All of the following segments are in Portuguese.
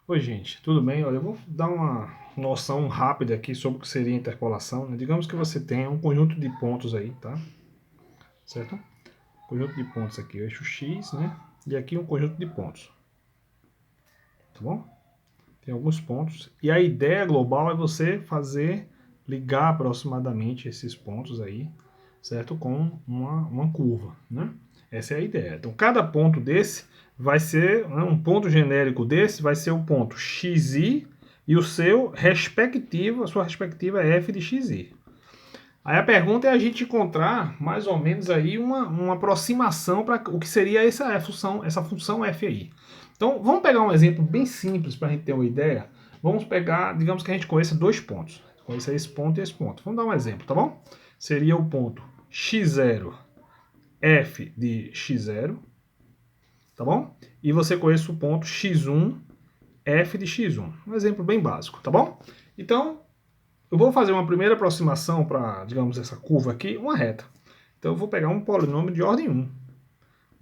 Oi, gente, tudo bem? Olha, eu vou dar uma noção rápida aqui sobre o que seria interpolação, né? Digamos que você tenha um conjunto de pontos aí, tá? Certo? Conjunto de pontos aqui, o eixo X, né? E aqui um conjunto de pontos, tá bom? Tem alguns pontos. E a ideia global é você ligar aproximadamente esses pontos aí, certo? Com uma curva, né? Essa é a ideia. Então, cada ponto desse vai ser, né, um ponto genérico desse vai ser o ponto xi e o seu respectivo, a sua respectiva é f de xi. Aí a pergunta é a gente encontrar mais ou menos aí uma aproximação para o que seria essa função f aí. Então vamos pegar um exemplo bem simples para a gente ter uma ideia. Vamos pegar, digamos que a gente conheça dois pontos. Conheça esse ponto e esse ponto. Vamos dar um exemplo, tá bom? Seria o ponto x0, f de x0, tá bom? E você conhece o ponto x1, f de x1. Um exemplo bem básico, tá bom? Então, eu vou fazer uma primeira aproximação para, digamos, essa curva aqui, uma reta. Então eu vou pegar um polinômio de ordem 1.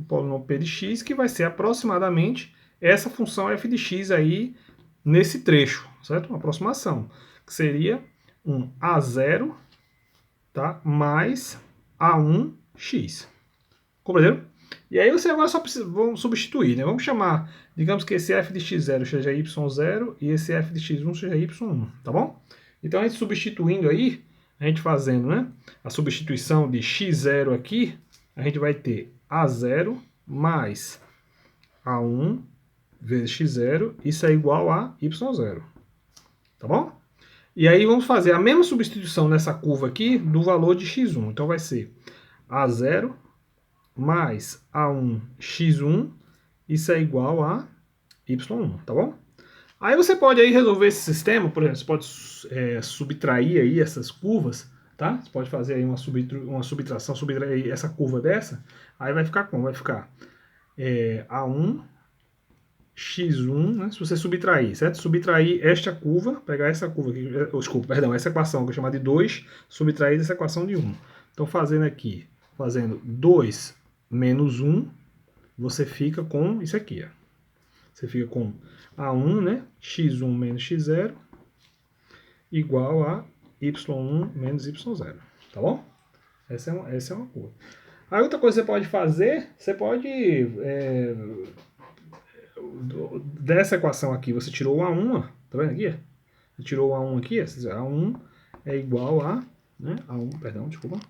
Um polinômio p de x que vai ser aproximadamente essa função f de x aí nesse trecho, certo? Uma aproximação, que seria um a0, tá? Mais a1x. Compreenderam? E aí você agora só precisa, vamos substituir, né? Vamos chamar, digamos que esse f de x0 seja y0 e esse f de x1 seja y1, tá bom? Então a gente substituindo aí, a gente fazendo, né, a substituição de x0 aqui, a gente vai ter a0 mais a1 vezes x0, isso é igual a y0, tá bom? E aí vamos fazer a mesma substituição nessa curva aqui do valor de x1. Então vai ser a0 mais a1x1, isso é igual a y1, tá bom? Aí você pode aí resolver esse sistema, por exemplo, você pode subtrair aí essas curvas, tá? Você pode fazer aí uma subtração, subtrair essa curva dessa, aí vai ficar como? Vai ficar a1 x1, né? Se você subtrair, certo? Subtrair esta curva, pegar essa curva aqui, desculpa, perdão, essa equação que eu chamar de 2, subtrair essa equação de 1. Então fazendo aqui, fazendo 2 menos 1, você fica com isso aqui, ó. Você fica com a1, né? x1 menos x0 igual a y1 menos y0, tá bom? Essa é uma coisa. A outra coisa que você pode fazer, você pode dessa equação aqui, você tirou o A1, ó, tá vendo aqui? Você tirou o A1 aqui, A1 é igual a, né, A1, perdão, desculpa,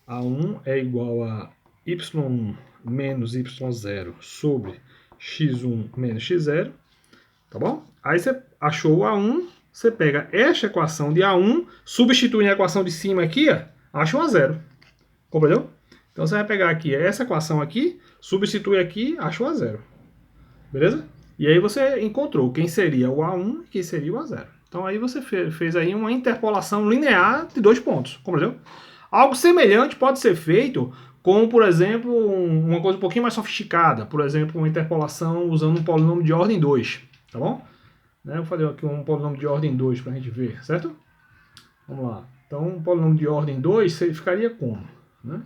A1 é igual a y1 menos y0 sobre x1 menos x0, tá bom? Aí você achou o A1, você pega esta equação de A1, substitui na equação de cima aqui, ó, acha um A0, compreendeu? Então você vai pegar aqui essa equação aqui, substitui aqui, acha o A0. Beleza? E aí você encontrou quem seria o A1 e quem seria o A0. Então aí você fez aí uma interpolação linear de dois pontos, compreendeu? Algo semelhante pode ser feito com, por exemplo, uma coisa um pouquinho mais sofisticada. Por exemplo, uma interpolação usando um polinômio de ordem 2, tá bom? Eu falei aqui um polinômio de ordem 2 para a gente ver, certo? Vamos lá. Então, um polinômio de ordem 2 ficaria como? Né?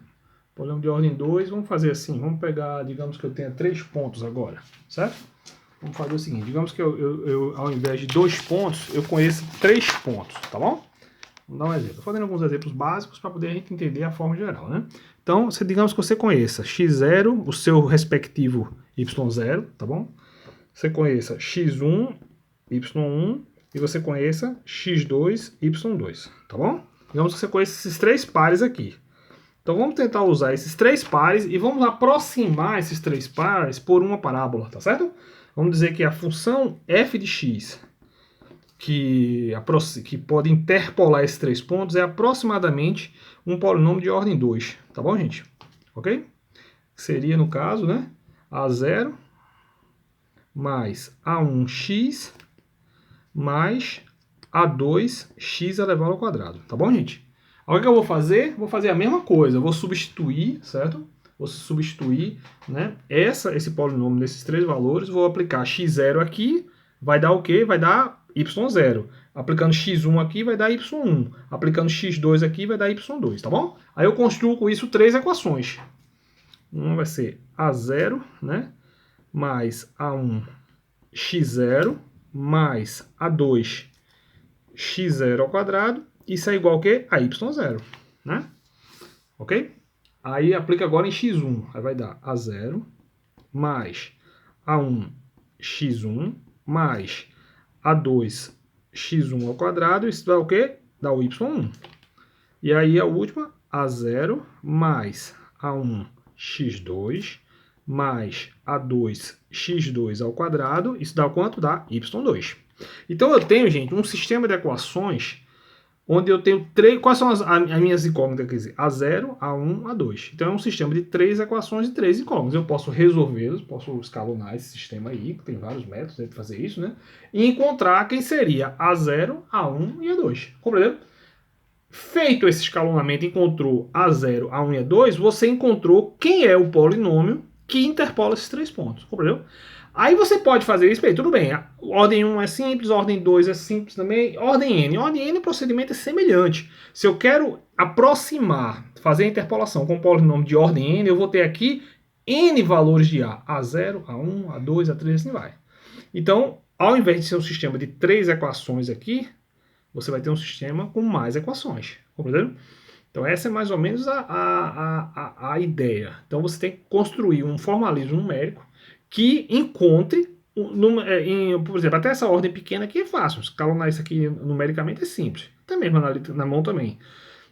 Polinômio de ordem 2, vamos fazer assim, vamos pegar, digamos que eu tenha 3 pontos agora, certo? Vamos fazer o seguinte, digamos que eu ao invés de 2 pontos, eu conheço 3 pontos, tá bom? Vamos dar um exemplo. Estou fazendo alguns exemplos básicos para poder a gente entender a forma geral, né? Então, digamos que você conheça x0, o seu respectivo y0, tá bom? Você conheça x1, y1 e você conheça x2, y2, tá bom? Digamos que você conheça esses 3 pares aqui. Então vamos tentar usar esses 3 pares e vamos aproximar esses 3 pares por uma parábola, tá certo? Vamos dizer que a função f de x, que pode interpolar esses 3 pontos, é aproximadamente um polinômio de ordem 2, tá bom, gente? Ok? Seria, no caso, né, a0 mais a1x mais a2x elevado ao quadrado, tá bom, gente? Agora o que eu vou fazer? Vou fazer a mesma coisa, eu vou substituir, certo? Vou substituir, né, esse polinômio nesses 3 valores, vou aplicar x0 aqui, vai dar o quê? Vai dar y0. Aplicando x1 aqui vai dar y1. Aplicando x2 aqui vai dar y2, tá bom? Aí eu construo com isso 3 equações. Uma vai ser a0, né, mais a1 x0 mais A2 x0 ao quadrado, isso é igual ao quê? A y0, né? Ok? Aí aplica agora em x1, aí vai dar A0 mais A1 x1 mais A2 x1 ao quadrado, isso dá o quê? Dá o y1. E aí a última, A0 mais A1 x2 mais A2 x2 ao quadrado, isso dá quanto? Dá y2. Então eu tenho, gente, um sistema de equações onde eu tenho três. Quais são as minhas incógnitas? Quer dizer, A0, A1, A2. Então é um sistema de três equações e três incógnitas. Eu posso resolvê-los, posso escalonar esse sistema aí, tem vários métodos de fazer isso, né? E encontrar quem seria A0, A1 e A2. Compreendeu? Feito esse escalonamento, encontrou A0, A1 e A2, você encontrou quem é o polinômio que interpola esses três pontos. Compreendeu? Aí você pode fazer isso, bem, tudo bem, a ordem 1 é simples, a ordem 2 é simples também, ordem N o procedimento é semelhante. Se eu quero aproximar, fazer a interpolação com um polinômio de ordem N, eu vou ter aqui N valores de A, A0, A1, A2, A3, assim vai. Então, ao invés de ser um sistema de três equações aqui, você vai ter um sistema com mais equações, compreendeu? Então essa é mais ou menos a ideia. Então você tem que construir um formalismo numérico que encontre, por exemplo, até essa ordem pequena aqui é fácil, escalonar isso aqui numericamente é simples, até mesmo na mão também.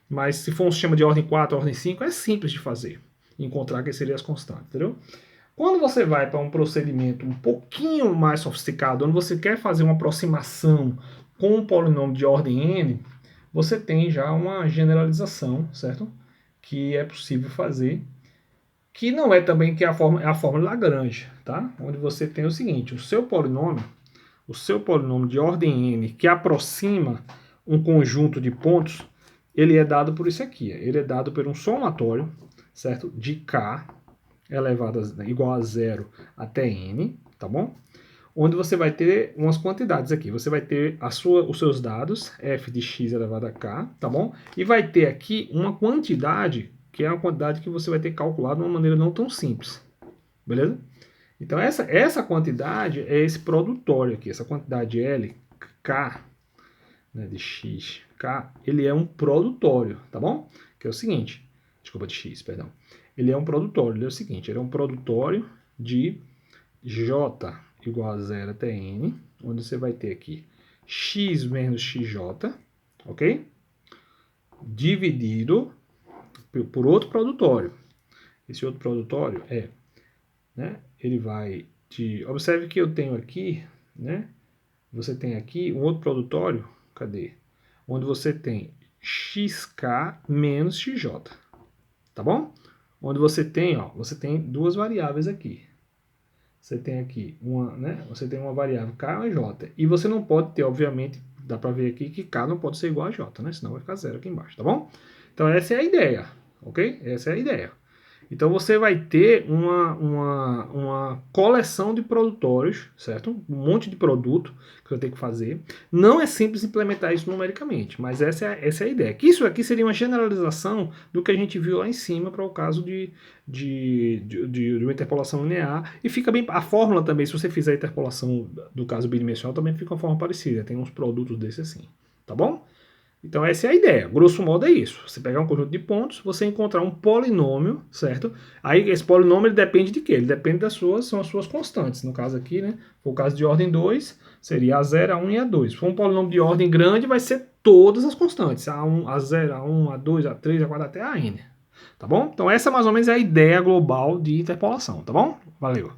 Mas se for um sistema de ordem 4, ordem 5, é simples de fazer, encontrar que seriam as constantes, entendeu? Quando você vai para um procedimento um pouquinho mais sofisticado, onde você quer fazer uma aproximação com um polinômio de ordem n, você tem já uma generalização, certo? Que é possível fazer, que não é também que é a fórmula Lagrange, tá? Onde você tem o seguinte, o seu polinômio de ordem n, que aproxima um conjunto de pontos, ele é dado por isso aqui, ele é dado por um somatório, certo? De k elevado igual a zero até n, tá bom? Onde você vai ter umas quantidades aqui. Você vai ter os seus dados, f de x elevado a k, tá bom? E vai ter aqui uma quantidade, que é uma quantidade que você vai ter calculado de uma maneira não tão simples. Beleza? Então essa quantidade é esse produtório aqui, essa quantidade L, k, né, de x, k, ele é um produtório, tá bom? Que é o seguinte, desculpa, de x, perdão. Ele é um produtório, ele é o seguinte, ele é um produtório de j igual a 0 até n, onde você vai ter aqui x menos xj, ok? Dividido por outro produtório. Esse outro produtório né, ele vai de... Observe que eu tenho aqui, né? Você tem aqui um outro produtório, cadê? Onde você tem xk menos xj, tá bom? Onde você tem, ó, você tem duas variáveis aqui. Você tem aqui você tem uma variável k e j. E você não pode ter, obviamente, dá para ver aqui que k não pode ser igual a j, né? Senão vai ficar zero aqui embaixo, tá bom? Então essa é a ideia, ok? Essa é a ideia. Então você vai ter uma coleção de produtórios, certo? Um monte de produto que eu tenho que fazer. Não é simples implementar isso numericamente, mas essa é a ideia. Que isso aqui seria uma generalização do que a gente viu lá em cima para o caso de uma interpolação linear. E fica bem. A fórmula também, se você fizer a interpolação do caso bidimensional, também fica uma forma parecida. Tem uns produtos desses assim, tá bom? Então essa é a ideia, grosso modo é isso. Você pegar um conjunto de pontos, você encontrar um polinômio, certo? Aí esse polinômio ele depende de quê? Ele depende são as suas constantes. No caso aqui, né? For o caso de ordem 2, seria A0, A1 e A2. Se for um polinômio de ordem grande, vai ser todas as constantes. A1, A0, A1, A2, A3, A4 até a N. Tá bom? Então essa mais ou menos é a ideia global de interpolação, tá bom? Valeu!